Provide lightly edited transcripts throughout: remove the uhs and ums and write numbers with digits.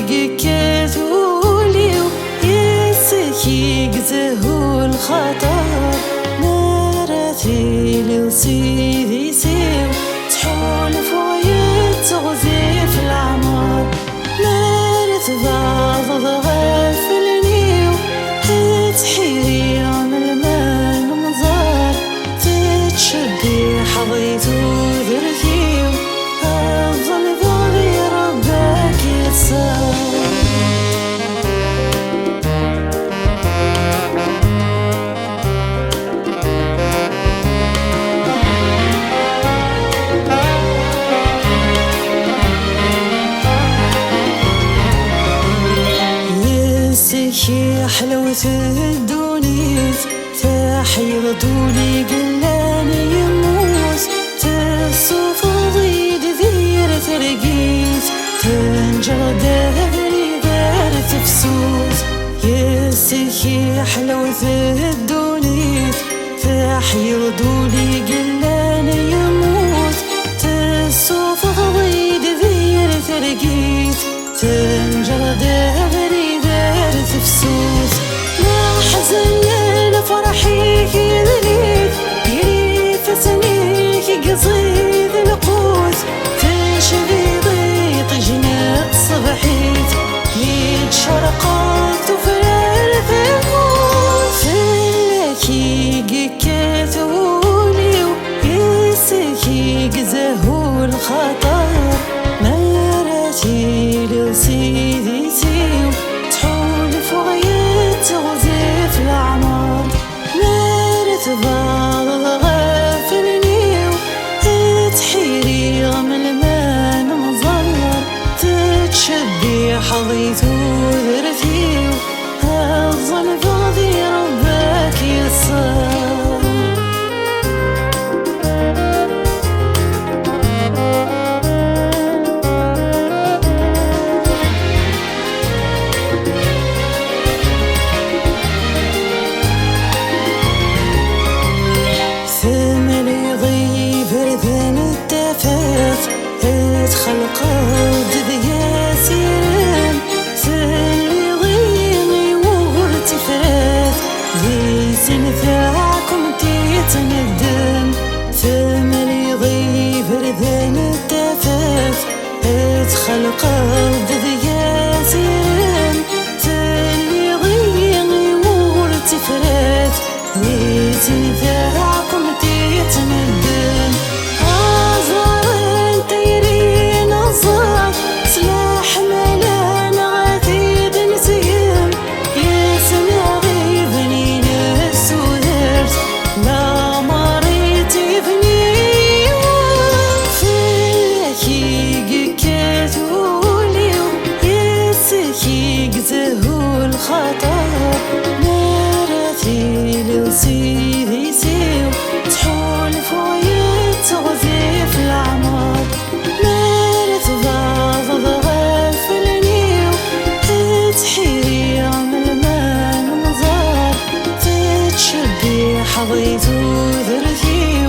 كي كاتولي يسكي زهو الخطر نارتي لوسيدي سيو تحولف ويتغزي في العمر نارت بعض غافلني تحيري من الماء منظر تتشدي حظيتو ذرتي أفضل ذغي ربك يتصار يا حلوة الدنيا تحيض دولي قلاني يموت تسوف ضيد ذير ترقيت تنجر دهري دار تفسوس يا حلوة الدنيا تحيض دولي قلاني يموت تسوف ضيد ذير ترقيت تنجر دهري تفسوس لا حزن لفرحي يذليك يفتنيك قصيد القوت تشذي ضيط جنات صبحيت يتشرقت وفرارت الموت فلكي كاتولي ويسكي زهو الخطر نارتي لوسيدي سيو تغزي في الأعمار نارت بعض غافلني تحيري من الماء مظلر تتشدي حظيت وذرتي أفضل بغضي ربك يصار خلق ضد ياسين سلي ضيني وغرت فرات ذي سنثاكم تيتندم ثملي ضي بردان التفاف خلق ضد ياسين سلي ضيني وغرت فرات ذي سنثاكم تيتندم سلاح ملان عتيد نسيم يا سما غيبني نسودرت لا مريت بني فلكي كاتولي يسكي زهو الخطر نارتي لوسيدي سيو تحولف ويتغزي في الأعمار حظيت وذرتي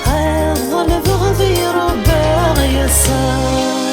أفضل بغضي ربك يصار